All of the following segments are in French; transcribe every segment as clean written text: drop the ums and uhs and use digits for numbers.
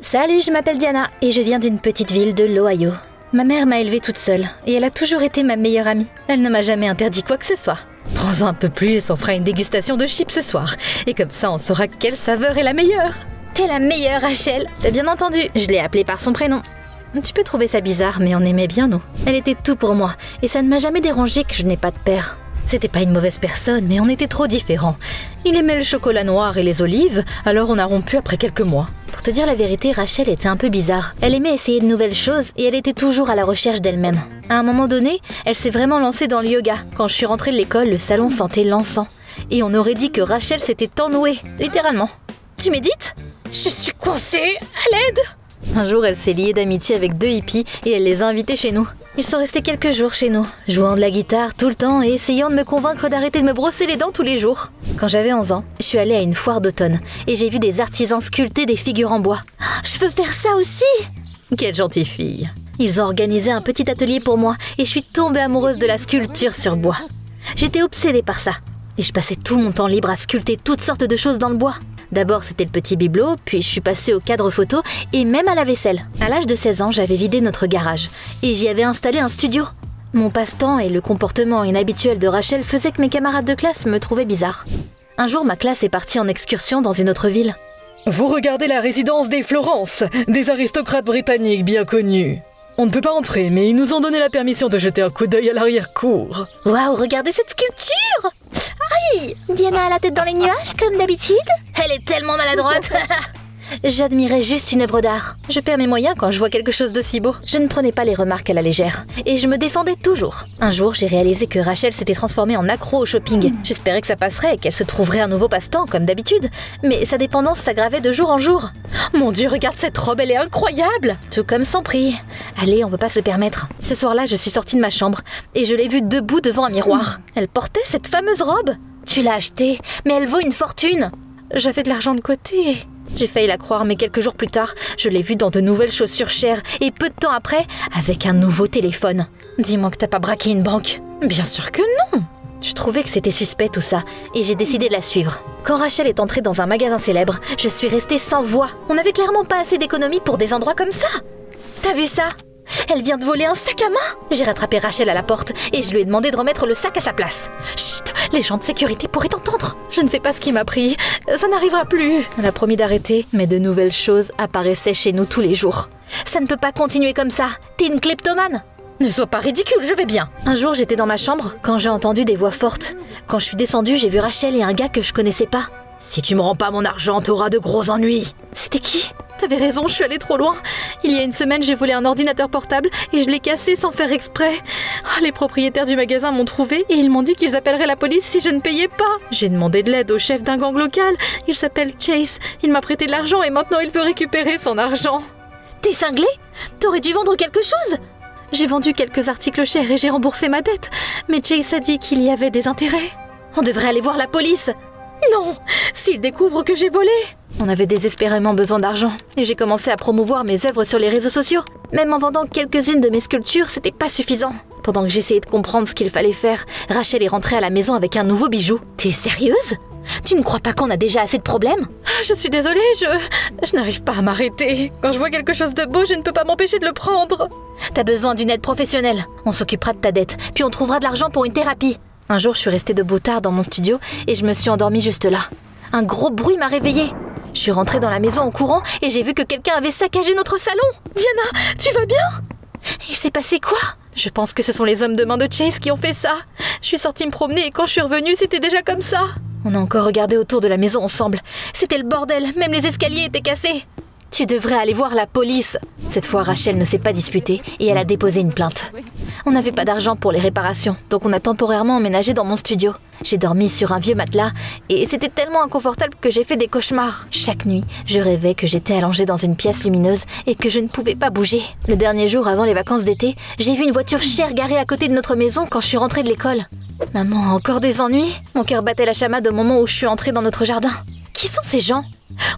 Salut, je m'appelle Diana et je viens d'une petite ville de l'Ohio. Ma mère m'a élevée toute seule et elle a toujours été ma meilleure amie. Elle ne m'a jamais interdit quoi que ce soit. Prends-en un peu plus, on fera une dégustation de chips ce soir. Et comme ça, on saura quelle saveur est la meilleure. T'es la meilleure, Rachel. T'as bien entendu, je l'ai appelée par son prénom. Tu peux trouver ça bizarre, mais on aimait bien, nous. Elle était tout pour moi et ça ne m'a jamais dérangé que je n'ai pas de père. C'était pas une mauvaise personne, mais on était trop différents. Il aimait le chocolat noir et les olives, alors on a rompu après quelques mois. Pour te dire la vérité, Rachel était un peu bizarre. Elle aimait essayer de nouvelles choses et elle était toujours à la recherche d'elle-même. À un moment donné, elle s'est vraiment lancée dans le yoga. Quand je suis rentrée de l'école, le salon sentait l'encens. Et on aurait dit que Rachel s'était ennouée, littéralement. Tu médites? Je suis coincée, à l'aide! Un jour, elle s'est liée d'amitié avec 2 hippies et elle les a invités chez nous. Ils sont restés quelques jours chez nous, jouant de la guitare tout le temps et essayant de me convaincre d'arrêter de me brosser les dents tous les jours. Quand j'avais 11 ans, je suis allée à une foire d'automne et j'ai vu des artisans sculpter des figures en bois. Je veux faire ça aussi! Quelle gentille fille! Ils ont organisé un petit atelier pour moi et je suis tombée amoureuse de la sculpture sur bois. J'étais obsédée par ça et je passais tout mon temps libre à sculpter toutes sortes de choses dans le bois. D'abord, c'était le petit bibelot, puis je suis passée au cadre photo et même à la vaisselle. À l'âge de 16 ans, j'avais vidé notre garage et j'y avais installé un studio. Mon passe-temps et le comportement inhabituel de Rachel faisaient que mes camarades de classe me trouvaient bizarre. Un jour, ma classe est partie en excursion dans une autre ville. Vous regardez la résidence des Florence, des aristocrates britanniques bien connus. On ne peut pas entrer, mais ils nous ont donné la permission de jeter un coup d'œil à l'arrière-cour. Waouh, regardez cette sculpture! Aïe! Diana a la tête dans les nuages, comme d'habitude. Elle est tellement maladroite. J'admirais juste une œuvre d'art. Je perds mes moyens quand je vois quelque chose de si beau. Je ne prenais pas les remarques à la légère. Et je me défendais toujours. Un jour, j'ai réalisé que Rachel s'était transformée en accro au shopping. J'espérais que ça passerait et qu'elle se trouverait un nouveau passe-temps, comme d'habitude. Mais sa dépendance s'aggravait de jour en jour. Mon Dieu, regarde cette robe, elle est incroyable! Tout comme son prix. Allez, on peut pas se le permettre. Ce soir-là, je suis sortie de ma chambre et je l'ai vue debout devant un miroir. Elle portait cette fameuse robe. Tu l'as achetée, mais elle vaut une fortune. J'avais de l'argent de côté. J'ai failli la croire, mais quelques jours plus tard, je l'ai vue dans de nouvelles chaussures chères et peu de temps après, avec un nouveau téléphone. Dis-moi que t'as pas braqué une banque. Bien sûr que non. Je trouvais que c'était suspect tout ça, et j'ai décidé de la suivre. Quand Rachel est entrée dans un magasin célèbre, je suis restée sans voix. On n'avait clairement pas assez d'économie pour des endroits comme ça. T'as vu ça? Elle vient de voler un sac à main. J'ai rattrapé Rachel à la porte et je lui ai demandé de remettre le sac à sa place. Chut, les gens de sécurité pourraient entendre. Je ne sais pas ce qui m'a pris. Ça n'arrivera plus. Elle a promis d'arrêter, mais de nouvelles choses apparaissaient chez nous tous les jours. Ça ne peut pas continuer comme ça. T'es une kleptomane. Ne sois pas ridicule, je vais bien. Un jour, j'étais dans ma chambre quand j'ai entendu des voix fortes. Quand je suis descendue, j'ai vu Rachel et un gars que je connaissais pas. Si tu me rends pas mon argent, t'auras de gros ennuis. C'était qui? T'avais raison, je suis allée trop loin. Il y a une semaine, j'ai volé un ordinateur portable et je l'ai cassé sans faire exprès. Les propriétaires du magasin m'ont trouvé et ils m'ont dit qu'ils appelleraient la police si je ne payais pas. J'ai demandé de l'aide au chef d'un gang local. Il s'appelle Chase. Il m'a prêté de l'argent et maintenant il veut récupérer son argent. T'es cinglé? T'aurais dû vendre quelque chose? J'ai vendu quelques articles chers et j'ai remboursé ma dette. Mais Chase a dit qu'il y avait des intérêts. On devrait aller voir la police. Non, s'ils découvrent que j'ai volé. On avait désespérément besoin d'argent et j'ai commencé à promouvoir mes œuvres sur les réseaux sociaux. Même en vendant quelques-unes de mes sculptures, c'était pas suffisant. Pendant que j'essayais de comprendre ce qu'il fallait faire, Rachel est rentrée à la maison avec un nouveau bijou. T'es sérieuse? Tu ne crois pas qu'on a déjà assez de problèmes? Je suis désolée, je n'arrive pas à m'arrêter. Quand je vois quelque chose de beau, je ne peux pas m'empêcher de le prendre. T'as besoin d'une aide professionnelle. On s'occupera de ta dette, puis on trouvera de l'argent pour une thérapie. Un jour, je suis restée debout tard dans mon studio et je me suis endormie juste là. Un gros bruit m'a réveillée. Je suis rentrée dans la maison en courant et j'ai vu que quelqu'un avait saccagé notre salon. Diana, tu vas bien? Il s'est passé quoi? Je pense que ce sont les hommes de main de Chase qui ont fait ça. Je suis sortie me promener et quand je suis revenue, c'était déjà comme ça. On a encore regardé autour de la maison ensemble. C'était le bordel, même les escaliers étaient cassés. Tu devrais aller voir la police. Cette fois, Rachel ne s'est pas disputée et elle a déposé une plainte. On n'avait pas d'argent pour les réparations, donc on a temporairement emménagé dans mon studio. J'ai dormi sur un vieux matelas et c'était tellement inconfortable que j'ai fait des cauchemars. Chaque nuit, je rêvais que j'étais allongée dans une pièce lumineuse et que je ne pouvais pas bouger. Le dernier jour avant les vacances d'été, j'ai vu une voiture chère garée à côté de notre maison quand je suis rentrée de l'école. Maman a encore des ennuis? Mon cœur battait la chamade au moment où je suis entrée dans notre jardin. Qui sont ces gens?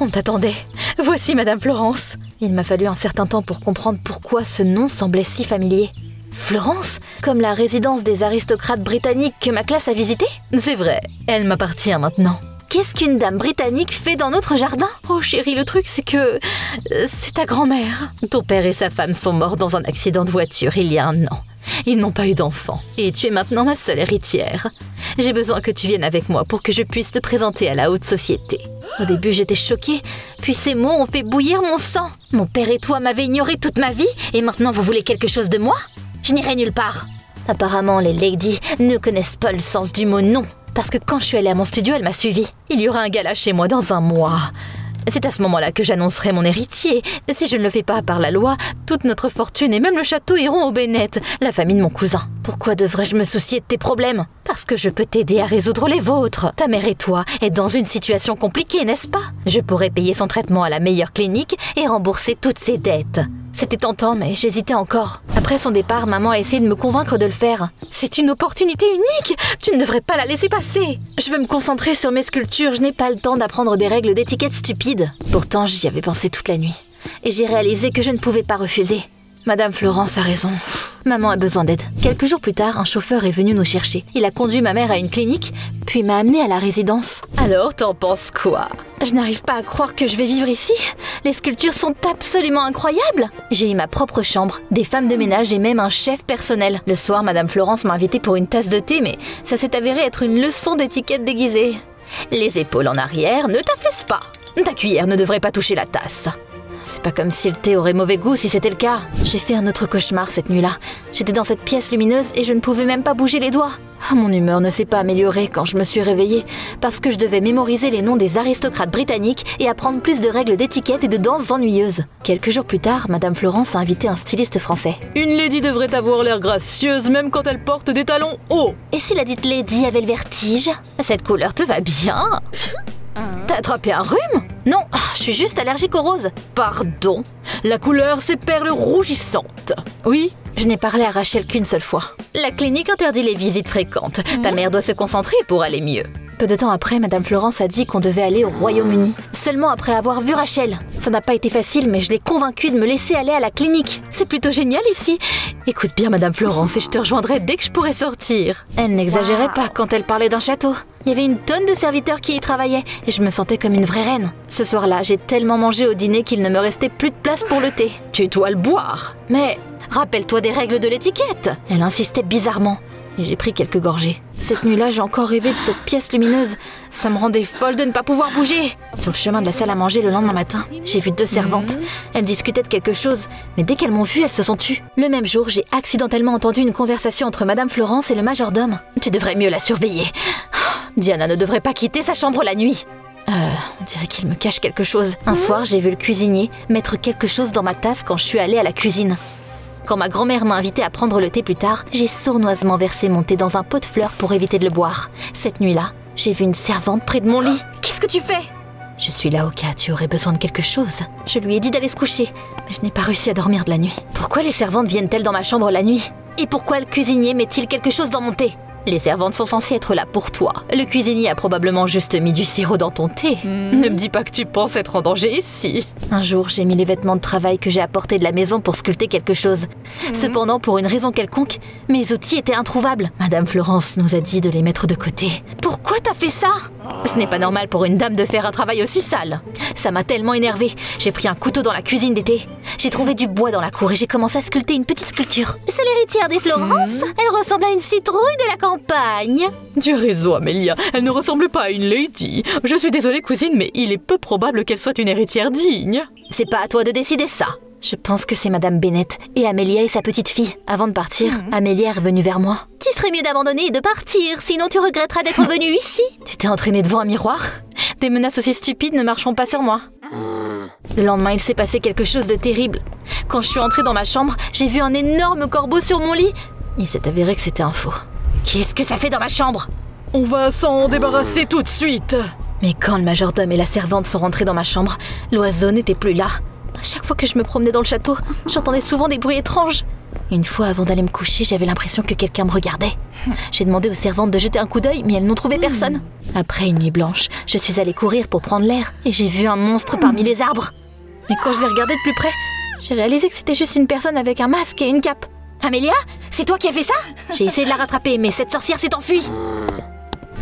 On t'attendait. Voici Madame Florence. Il m'a fallu un certain temps pour comprendre pourquoi ce nom semblait si familier. Florence? Comme la résidence des aristocrates britanniques que ma classe a visitée? C'est vrai, elle m'appartient maintenant. qu'est-ce qu'une dame britannique fait dans notre jardin? Oh chérie, le truc c'est que... c'est ta grand-mère. Ton père et sa femme sont morts dans un accident de voiture il y a 1 an. Ils n'ont pas eu d'enfant. Et tu es maintenant ma seule héritière. J'ai besoin que tu viennes avec moi pour que je puisse te présenter à la haute société. Au début, j'étais choquée, puis ces mots ont fait bouillir mon sang. Mon père et toi m'avez ignoré toute ma vie, et maintenant vous voulez quelque chose de moi? Je n'irai nulle part. Apparemment, les ladies ne connaissent pas le sens du mot non. Parce que quand je suis allée à mon studio, elle m'a suivie. Il y aura un gala chez moi dans 1 mois. C'est à ce moment-là que j'annoncerai mon héritier. Si je ne le fais pas par la loi, toute notre fortune et même le château iront aux Bennett, la famille de mon cousin. Pourquoi devrais-je me soucier de tes problèmes? Parce que je peux t'aider à résoudre les vôtres. Ta mère et toi êtes dans une situation compliquée, n'est-ce pas? Je pourrais payer son traitement à la meilleure clinique et rembourser toutes ses dettes. C'était tentant, mais j'hésitais encore. Après son départ, maman a essayé de me convaincre de le faire. C'est une opportunité unique! Tu ne devrais pas la laisser passer! Je veux me concentrer sur mes sculptures, je n'ai pas le temps d'apprendre des règles d'étiquette stupides. Pourtant, j'y avais pensé toute la nuit. Et j'ai réalisé que je ne pouvais pas refuser. Madame Florence a raison. Maman a besoin d'aide. Quelques jours plus tard, un chauffeur est venu nous chercher. Il a conduit ma mère à une clinique, puis m'a amenée à la résidence. Alors, t'en penses quoi? Je n'arrive pas à croire que je vais vivre ici. Les sculptures sont absolument incroyables. J'ai eu ma propre chambre, des femmes de ménage et même un chef personnel. Le soir, Madame Florence m'a invitée pour une tasse de thé, mais ça s'est avéré être une leçon d'étiquette déguisée. Les épaules en arrière, ne t'affaisse pas. Ta cuillère ne devrait pas toucher la tasse. C'est pas comme si le thé aurait mauvais goût si c'était le cas. J'ai fait un autre cauchemar cette nuit-là. J'étais dans cette pièce lumineuse et je ne pouvais même pas bouger les doigts. Mon humeur ne s'est pas améliorée quand je me suis réveillée parce que je devais mémoriser les noms des aristocrates britanniques et apprendre plus de règles d'étiquette et de danses ennuyeuses. Quelques jours plus tard, Madame Florence a invité un styliste français. Une lady devrait avoir l'air gracieuse même quand elle porte des talons hauts. Et si la dite lady avait le vertige? Cette couleur te va bien. T'as attrapé un rhume? Non, je suis juste allergique au rose. Pardon? La couleur, c'est perles rougissantes. Oui? Je n'ai parlé à Rachel qu'une seule fois. La clinique interdit les visites fréquentes. Ta mère doit se concentrer pour aller mieux. Peu de temps après, Madame Florence a dit qu'on devait aller au Royaume-Uni. Seulement après avoir vu Rachel. Ça n'a pas été facile, mais je l'ai convaincue de me laisser aller à la clinique. C'est plutôt génial ici. Écoute bien, Madame Florence, et je te rejoindrai dès que je pourrai sortir. Elle n'exagérait pas quand elle parlait d'un château. Il y avait une tonne de serviteurs qui y travaillaient, et je me sentais comme une vraie reine. Ce soir-là, j'ai tellement mangé au dîner qu'il ne me restait plus de place pour le thé. Tu dois le boire. Mais rappelle-toi des règles de l'étiquette. Elle insistait bizarrement. Et j'ai pris quelques gorgées. Cette nuit-là, j'ai encore rêvé de cette pièce lumineuse. Ça me rendait folle de ne pas pouvoir bouger. Sur le chemin de la salle à manger le lendemain matin, j'ai vu 2 servantes. Elles discutaient de quelque chose, mais dès qu'elles m'ont vue, elles se sont tues. Le même jour, j'ai accidentellement entendu une conversation entre Madame Florence et le majordome. Tu devrais mieux la surveiller. Diana ne devrait pas quitter sa chambre la nuit. On dirait qu'il me cache quelque chose. Un soir, j'ai vu le cuisinier mettre quelque chose dans ma tasse quand je suis allée à la cuisine. Quand ma grand-mère m'a invitée à prendre le thé plus tard, j'ai sournoisement versé mon thé dans un pot de fleurs pour éviter de le boire. Cette nuit-là, j'ai vu une servante près de mon lit. Qu'est-ce que tu fais? Je suis là au cas où tu aurais besoin de quelque chose. Je lui ai dit d'aller se coucher, mais je n'ai pas réussi à dormir de la nuit. Pourquoi les servantes viennent-elles dans ma chambre la nuit? Et pourquoi le cuisinier met-il quelque chose dans mon thé? Les servantes sont censées être là pour toi. Le cuisinier a probablement juste mis du sirop dans ton thé. Ne me dis pas que tu penses être en danger ici. Un jour, j'ai mis les vêtements de travail que j'ai apportés de la maison pour sculpter quelque chose. Cependant, pour une raison quelconque, mes outils étaient introuvables. Madame Florence nous a dit de les mettre de côté. Pourquoi t'as fait ça? Ce n'est pas normal pour une dame de faire un travail aussi sale. Ça m'a tellement énervée. J'ai pris un couteau dans la cuisine d'été. J'ai trouvé du bois dans la cour et j'ai commencé à sculpter une petite sculpture. C'est l'héritière des Florence. Elle ressemble à une citrouille de la campagne. Tu as raison, Amélia. Elle ne ressemble pas à une lady. Je suis désolée, cousine, mais il est peu probable qu'elle soit une héritière digne. C'est pas à toi de décider ça. Je pense que c'est Madame Bennett et Amélia et sa petite fille. Avant de partir, Amélia est revenue vers moi. Tu ferais mieux d'abandonner et de partir, sinon tu regretteras d'être venue ici. Tu t'es entraînée devant un miroir? Des menaces aussi stupides ne marcheront pas sur moi. Le lendemain, il s'est passé quelque chose de terrible. Quand je suis entrée dans ma chambre, j'ai vu un énorme corbeau sur mon lit. Il s'est avéré que c'était un faux. Qu'est-ce que ça fait dans ma chambre? On va s'en débarrasser tout de suite. Mais quand le majordome et la servante sont rentrés dans ma chambre, l'oiseau n'était plus là. À chaque fois que je me promenais dans le château, j'entendais souvent des bruits étranges. Une fois, avant d'aller me coucher, j'avais l'impression que quelqu'un me regardait. J'ai demandé aux servantes de jeter un coup d'œil, mais elles n'ont trouvé personne. Après une nuit blanche, je suis allée courir pour prendre l'air et j'ai vu un monstre parmi les arbres. Mais quand je l'ai regardé de plus près, j'ai réalisé que c'était juste une personne avec un masque et une cape. Amélia, c'est toi qui as fait ça? J'ai essayé de la rattraper, mais cette sorcière s'est enfuie.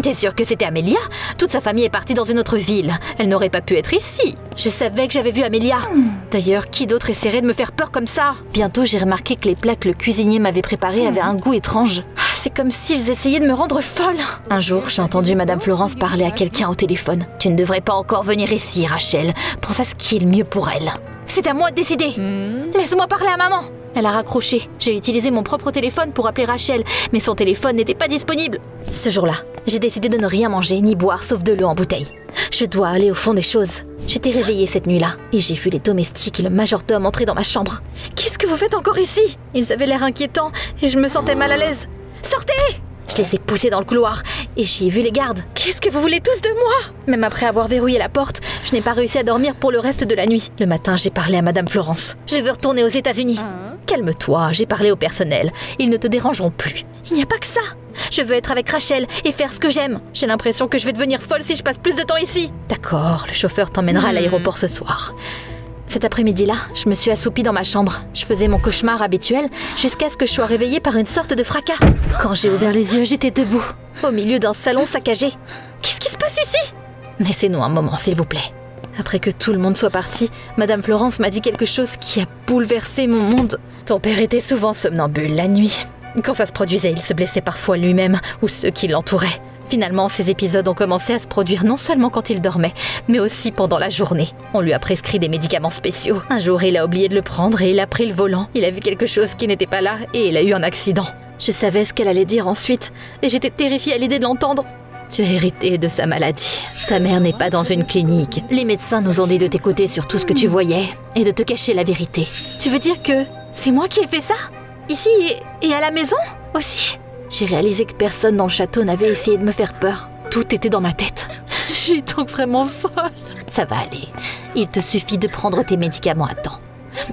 T'es sûre que c'était Amélia? Toute sa famille est partie dans une autre ville. Elle n'aurait pas pu être ici. Je savais que j'avais vu Amélia. D'ailleurs, qui d'autre essaierait de me faire peur comme ça? Bientôt, j'ai remarqué que les plats que le cuisinier m'avait préparés avaient un goût étrange. C'est comme s'ils essayaient de me rendre folle. Un jour, j'ai entendu Madame Florence parler à quelqu'un au téléphone. Tu ne devrais pas encore venir ici, Rachel. Pense à ce qui est le mieux pour elle. C'est à moi de décider. Laisse-moi parler à maman. Elle a raccroché. J'ai utilisé mon propre téléphone pour appeler Rachel, mais son téléphone n'était pas disponible. Ce jour-là, j'ai décidé de ne rien manger ni boire sauf de l'eau en bouteille. Je dois aller au fond des choses. J'étais réveillée cette nuit-là et j'ai vu les domestiques et le majordome entrer dans ma chambre. Qu'est-ce que vous faites encore ici? Ils avaient l'air inquiétants et je me sentais mal à l'aise. Sortez! Je les ai poussés dans le couloir et j'y ai vu les gardes. Qu'est-ce que vous voulez tous de moi? Même après avoir verrouillé la porte, je n'ai pas réussi à dormir pour le reste de la nuit. Le matin, j'ai parlé à Madame Florence. Je veux retourner aux États-Unis. Calme-toi, j'ai parlé au personnel. Ils ne te dérangeront plus. Il n'y a pas que ça. Je veux être avec Rachel et faire ce que j'aime. J'ai l'impression que je vais devenir folle si je passe plus de temps ici. D'accord, le chauffeur t'emmènera à l'aéroport ce soir. Cet après-midi-là, je me suis assoupie dans ma chambre. Je faisais mon cauchemar habituel jusqu'à ce que je sois réveillée par une sorte de fracas. Quand j'ai ouvert les yeux, j'étais debout, au milieu d'un salon saccagé. Qu'est-ce qui se passe ici? Laissez-nous un moment, s'il vous plaît. Après que tout le monde soit parti, Madame Florence m'a dit quelque chose qui a bouleversé mon monde. Ton père était souvent somnambule la nuit. Quand ça se produisait, il se blessait parfois lui-même ou ceux qui l'entouraient. Finalement, ces épisodes ont commencé à se produire non seulement quand il dormait, mais aussi pendant la journée. On lui a prescrit des médicaments spéciaux. Un jour, il a oublié de le prendre et il a pris le volant. Il a vu quelque chose qui n'était pas là et il a eu un accident. Je savais ce qu'elle allait dire ensuite et j'étais terrifiée à l'idée de l'entendre. Tu as hérité de sa maladie. Ta mère n'est pas dans une clinique. Les médecins nous ont dit de t'écouter sur tout ce que tu voyais et de te cacher la vérité. Tu veux dire que c'est moi qui ai fait ça? Ici et à la maison aussi? J'ai réalisé que personne dans le château n'avait essayé de me faire peur. Tout était dans ma tête. J'ai donc vraiment folle. Ça va aller. Il te suffit de prendre tes médicaments à temps.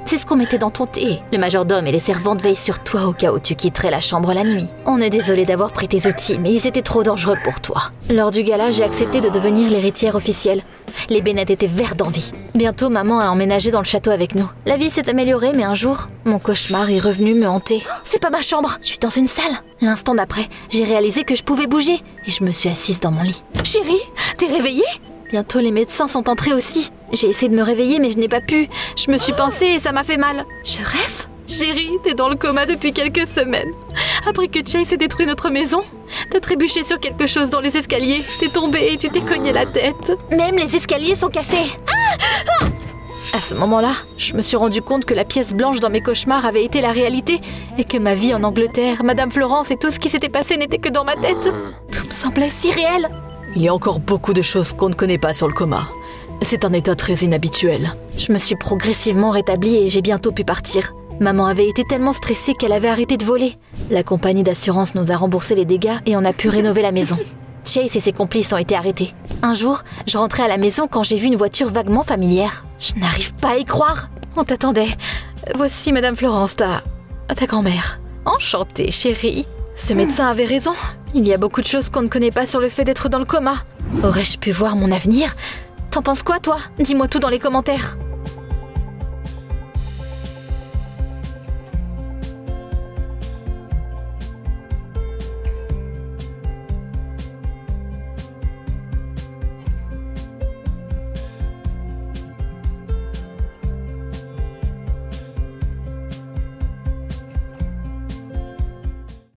C'est ce qu'on mettait dans ton thé. Le majordome et les servantes veillent sur toi au cas où tu quitterais la chambre la nuit. On est désolé d'avoir pris tes outils, mais ils étaient trop dangereux pour toi. Lors du gala, j'ai accepté de devenir l'héritière officielle. Les Bennett étaient verts d'envie. Bientôt, maman a emménagé dans le château avec nous. La vie s'est améliorée, mais un jour, mon cauchemar est revenu me hanter. C'est pas ma chambre, je suis dans une salle. L'instant d'après, j'ai réalisé que je pouvais bouger et je me suis assise dans mon lit. Chérie, t'es réveillée? Bientôt, les médecins sont entrés aussi. J'ai essayé de me réveiller, mais je n'ai pas pu. Je me suis pincée et ça m'a fait mal. Je rêve? Chérie, t'es dans le coma depuis quelques semaines. Après que Chase ait détruit notre maison, t'as trébuché sur quelque chose dans les escaliers. T'es tombée et tu t'es cogné la tête. Même les escaliers sont cassés. À ce moment-là, je me suis rendu compte que la pièce blanche dans mes cauchemars avait été la réalité et que ma vie en Angleterre, Madame Florence et tout ce qui s'était passé n'était que dans ma tête. Tout me semblait si réel. Il y a encore beaucoup de choses qu'on ne connaît pas sur le coma. C'est un état très inhabituel. Je me suis progressivement rétablie et j'ai bientôt pu partir. Maman avait été tellement stressée qu'elle avait arrêté de voler. La compagnie d'assurance nous a remboursé les dégâts et on a pu rénover la maison. Chase et ses complices ont été arrêtés. Un jour, je rentrais à la maison quand j'ai vu une voiture vaguement familière. Je n'arrive pas à y croire. On t'attendait. Voici Madame Florence, ta grand-mère. Enchantée, chérie. Ce médecin avait raison. Il y a beaucoup de choses qu'on ne connaît pas sur le fait d'être dans le coma. Aurais-je pu voir mon avenir? T'en penses quoi, toi? Dis-moi tout dans les commentaires.